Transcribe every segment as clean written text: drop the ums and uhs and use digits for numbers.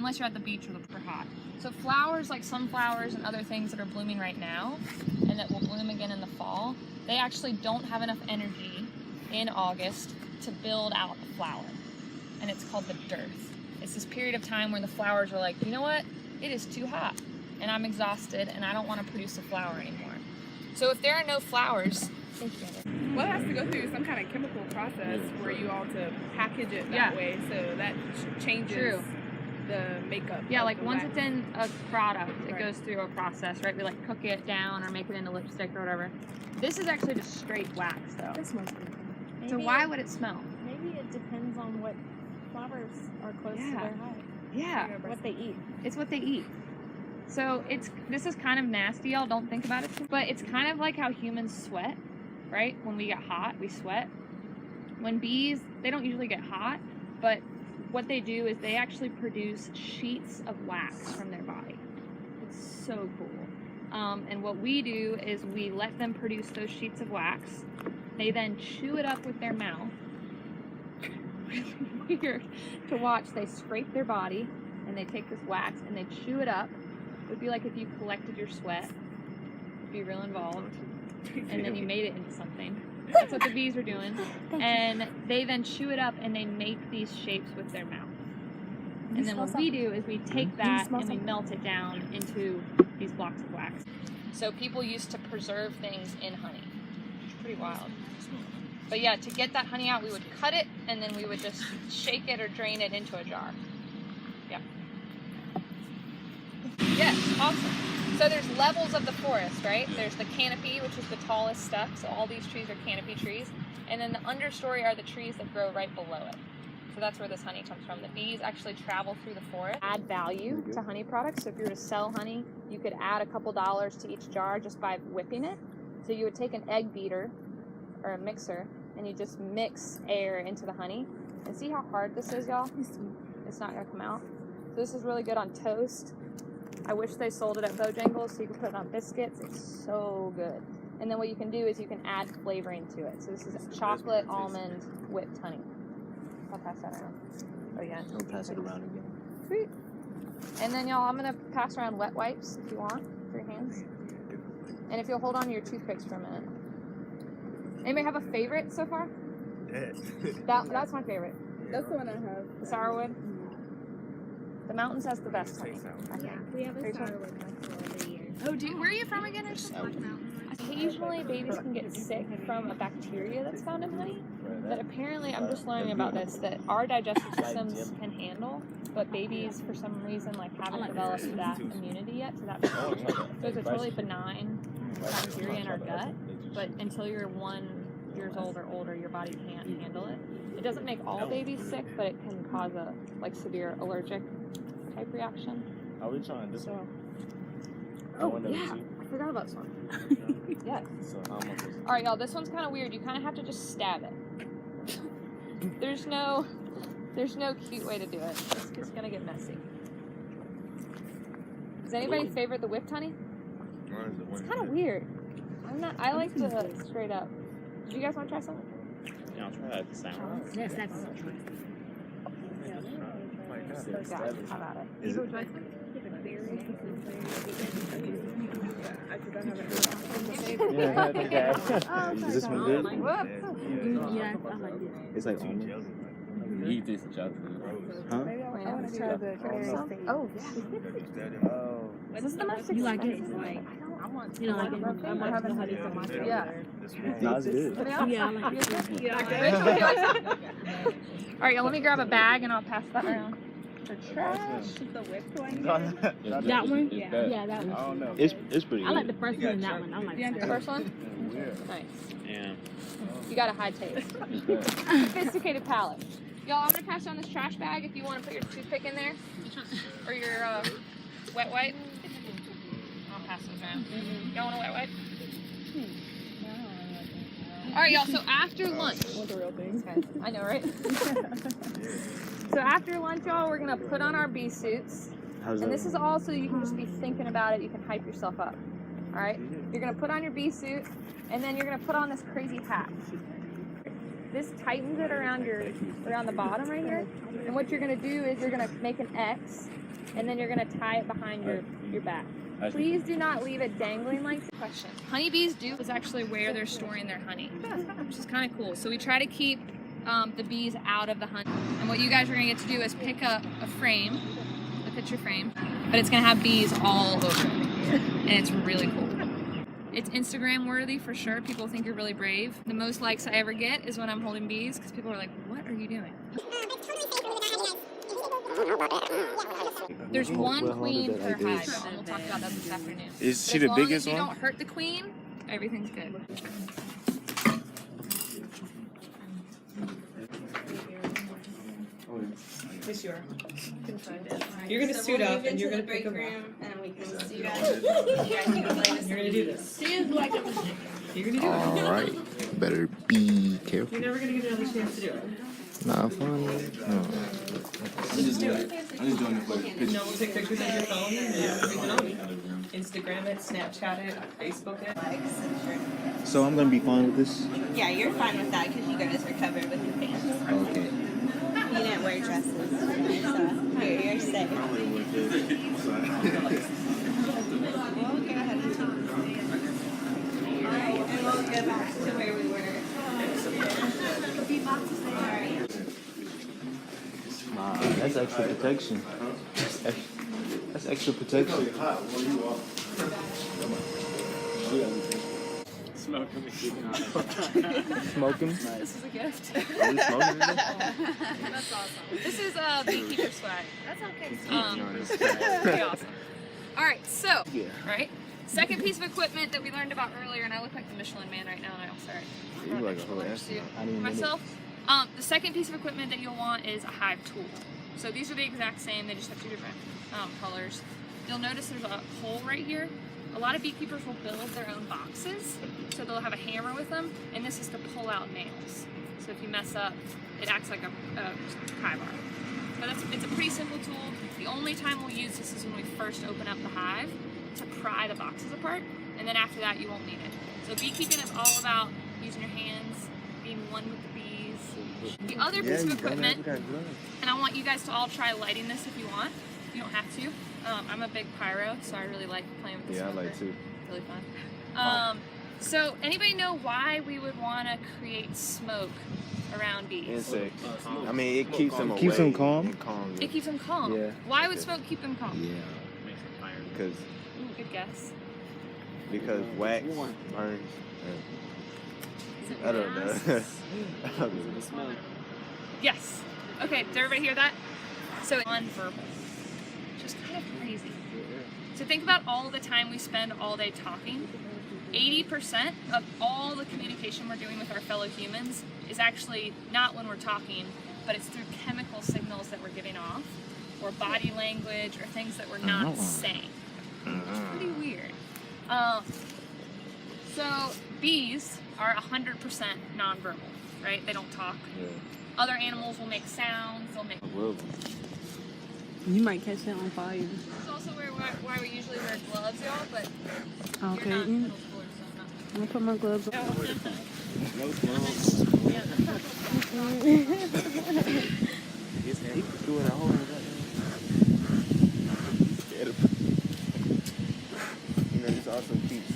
unless you're at the beach or hot. So flowers like sunflowers and other things that are blooming right now and that will bloom again in the fall, they actually don't have enough energy in August to build out the flower. And it's called the dearth. It's this period of time where the flowers are like, you know what? It is too hot and I'm exhausted and I don't want to produce a flower anymore. So if there are no flowers, thank you, Deandre. Well, it has to go through some kind of chemical process for you all to package it that way, so that changes the makeup. Yeah, like once it's in a product, it Right. goes through a process, right? We like cook it down or make it into lipstick or whatever. This is actually just straight wax though. This smells good. So why would it smell? Maybe it depends on what flowers are close to their hive. Yeah, What they eat. it's what they eat. So this is kind of nasty, y'all, don't think about it, but it's kind of like how humans sweat, right? When we get hot, we sweat. When bees, they don't usually get hot, but what they do is they actually produce sheets of wax from their body. It's so cool. And what we do is we let them produce those sheets of wax. They then chew it up with their mouth. Really weird to watch. They scrape their body and they take this wax and they chew it up. It would be like if you collected your sweat. It'd be real involved. And then you made it into something. That's what the bees are doing. And they then chew it up and they make these shapes with their mouth. And then what we do is we take that and we melt it down into these blocks of wax. So people used to preserve things in honey. It's pretty wild. But yeah, to get that honey out, we would cut it and then we would just shake it or drain it into a jar. Yeah. Yes, awesome. So there's levels of the forest, right? There's the canopy, which is the tallest stuff. So all these trees are canopy trees. And then the understory are the trees that grow right below it. So that's where this honey comes from. The bees actually travel through the forest, add value to honey products. So if you were to sell honey, you could add a couple dollars to each jar just by whipping it. So you would take an egg beater or a mixer and you just mix air into the honey. And see how hard this is, y'all? It's not gonna come out. So this is really good on toast. I wish they sold it at Bojangles so you can put it on biscuits. It's so good. And then what you can do is you can add flavoring to it. So this is chocolate almond whipped honey. I'll pass that around. Oh yeah. I'll pass it around again. Sweet. And then y'all, I'm gonna pass around wet wipes if you want for your hands. And if you'll hold on to your toothpicks for a minute. Anybody have a favorite so far? That's my favorite. That's the one I have. The sourwood. The mountains has the best honey. Yeah, we have a sourwood festival every year. Oh, where are you from again? Occasionally, babies can get sick from a bacteria that's found in honey. That apparently, I'm just learning about this, that our digestive systems can handle, but babies, for some reason, haven't developed that immunity yet to that bacteria. So it's a totally benign bacteria in our gut, but until you're 1 year old or older, your body can't handle it. It doesn't make all babies sick, but it can cause a severe allergic type reaction. Are we trying this one? Oh, yeah. I forgot about this one. Yeah. So how much is it? All right, y'all, this one's kind of weird. You kind of have to just stab it. There's no cute way to do it. It's just gonna get messy. Does anybody favorite the whipped honey? It's kind of weird. I like the straight up. Do you guys want to try some? Yeah, I'll try it. Sour. Yes, that's Yeah, how about it? Is it? Yeah, okay. Is this one good? Yeah, I like it. It's like almond. You eat this chocolate. Huh? I want to try the Oh, Oh. is this the most You like it? expensive? Like, I want you know, like it. I haven't had it for my Yeah. No, it's good. Yeah, I like it. All right, y'all, let me grab a bag and I'll pass that around. The trash. the whipped one. That one? Yeah. Yeah, that I one. don't know. It's pretty good. I like the first one and that one. I like Yeah, The first one? Weird. Nice. Yeah. You got a high taste. Sophisticated palate. Y'all, I'm gonna pass around this trash bag if you want to put your toothpick in there. Or your wet wipe. I'll pass those around. Y'all want a wet wipe? All right, y'all, so after lunch. What the real thing? I know, right? So after lunch, y'all, we're gonna put on our bee suits. How's And that? this is all so you can just be thinking about it. You can hype yourself up. All right? You're gonna put on your bee suit, and then you're gonna put on this crazy hat. this tightens it around the bottom right here. And what you're gonna do is you're gonna make an X, and then you're gonna tie it behind your back. Please do not leave it dangling like this. Question. Honeybees do is actually where they're storing their honey, which is kind of cool. So we try to keep the bees out of the honey. And what you guys are gonna get to do is pick up a frame, a picture frame, but it's gonna have bees all over it, and it's really cool. It's Instagram worthy for sure. People think you're really brave. The most likes I ever get is when I'm holding bees, because people are like, what are you doing? There's one queen per hive, and we'll talk about that this afternoon. Is she the biggest one? As long as you don't hurt the queen, everything's good. Yes, you are. You're gonna suit up and you're gonna pick them up. And we can see you guys. You're gonna do this. You're gonna do this. All right. Better be careful. You're never gonna get another chance to do it. Not funny. No. Just do it. I'm just doing it for pictures. No, we'll take pictures on your phone and everything on it. Instagram it, Snapchat it, Facebook it. So I'm gonna be fine with this. Yeah, you're fine with that because you guys are covered with your pants. Okay. You didn't wear dresses. So you're safe. We'll go ahead and talk. Alright, and we'll go back to where we were. Alright. Nah, that's extra protection. That's extra protection. Smoking. This is a gift. Are we smoking? That's awesome. This is beekeeper swag. That's okay. Pretty awesome. All right, so right, second piece of equipment that we learned about earlier, and I look like the Michelin Man right now. And I'm sorry. You like a whole astronaut. Myself. The second piece of equipment that you'll want is a hive tool. So these are the exact same. They just have two different colors. You'll notice there's a hole right here. A lot of beekeepers will build their own boxes, so they'll have a hammer with them, and this is to pull out nails. So if you mess up, it acts like a pry bar. But it's a pretty simple tool. The only time we'll use this is when we first open up the hive to pry the boxes apart, and then after that you won't need it. So beekeeping is all about using your hands, being one with the bees. The other piece of equipment, and I want you guys to all try lighting this if you want. You don't have to. I'm a big pyro, so I really like playing with the smoker. Yeah, I like too. Really fun. So anybody know why we would want to create smoke around bees? Insects. I mean, it keeps them away. Keeps them calm? It keeps them calm. Yeah. Why would smoke keep them calm? Yeah. Because Good guess. wax burns. Is it I don't know. masks? Yes. Okay, did everybody hear that? So nonverbal. Just kind of crazy. So think about all the time we spend all day talking. 80% of all the communication we're doing with our fellow humans is actually not when we're talking, but it's through chemical signals that we're giving off, or body language, or things that we're not saying. It's pretty weird. So bees are 100% nonverbal, right? They don't talk. Yeah. Other animals will make sounds, they'll make... You might catch that on fire. This is also why we usually wear gloves, y'all, but Okay. you're not middle schoolers, so I'm not... I'm gonna put my gloves on. Doing a whole this also keeps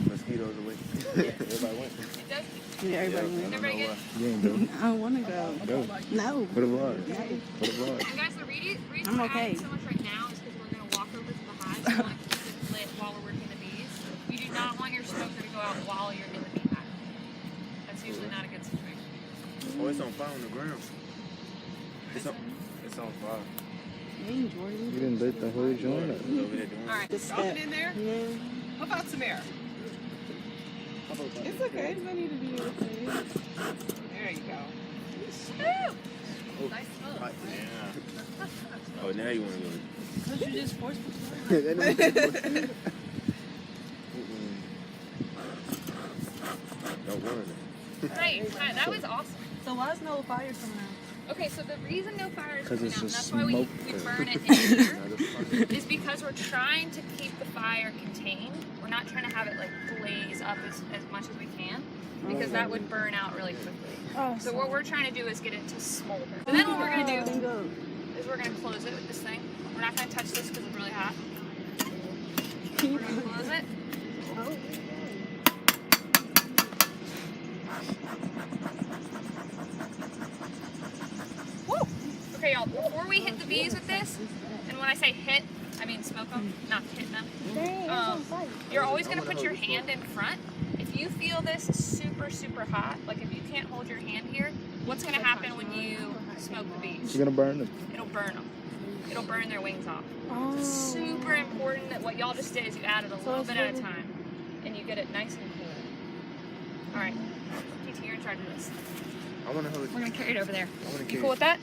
mosquitoes away. Everybody went. It does. Yeah, everybody went. Everybody good? You ain't go. I don't want to go. Go. No. For the vlog. For the vlog. And guys, the reason I'm we're okay. adding so much right now is because we're going to walk over to the hive. So we want to keep it lit while we're working the bees. You do not want your smoker to go out while you're in the bee hive. That's usually not a good situation. Oh, it's on fire on the ground. It's on fire. Hey, Jordan. You didn't lit the whole joint up. All right. Just Drop it in there? Yeah. How about some air? It's okay. There's no need to be irritated. There you go. Woo! Nice smoke. Yeah. Oh, now you want to go. Because you just forced me. Don't worry. Right, that was awesome. So why is no fire coming out? Okay, so the reason no fire is 'Cause coming it's out, and just that's why we smoke. burn it in here, is because we're trying to keep the fire contained. We're not trying to have it like blaze up as much as we can, because that would burn out really quickly. So what we're trying to do is get it to smolder. And then what we're gonna do is we're gonna close it with this thing. We're not gonna touch this because it's really hot. We're gonna close it. Woo! Okay, y'all, before we hit the bees with this, and when I say hit, I mean smoke them, not hit them. You're always gonna put your hand in front. If you feel this super, super hot, like if you can't hold your hand here, what's gonna happen when you smoke the bees? You're gonna burn them. It'll burn them. It'll burn their wings off. So it's super important that what y'all just did is you add it a little bit at a time, and you get it nice and cool. All right, PT, you're in charge of this. I want to hold it. We're gonna carry it over there. I want to You carry cool with that?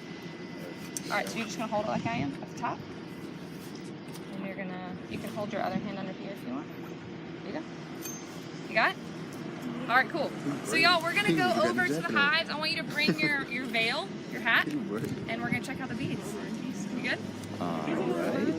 All right, so you're just gonna hold it like I am at the top, and you can hold your other hand under here if you want. There you go. You got it? All right, cool. So y'all, we're gonna go over to the hives. I want you to bring your veil, your hat, and we're gonna check out the bees. You good? Alright.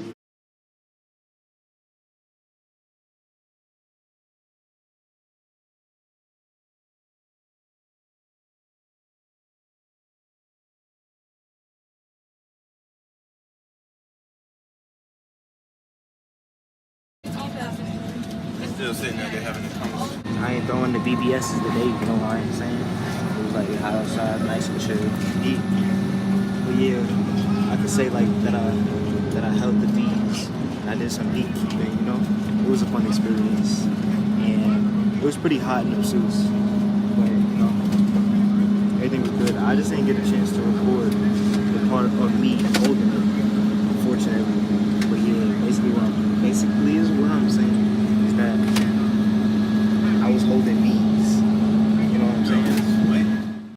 Still sitting there, they're having a conversation. I ain't throwing the BBSs today, you know what I'm saying? It was like hot outside, nice and chill. Heat. But yeah, I could say like that I held the bees and I did some beekeeping, you know? It was a fun experience. And it was pretty hot in the suits. But you know, everything was good. I just didn't get a chance to record the part of me holding it, unfortunately. But yeah, basically is what I'm saying.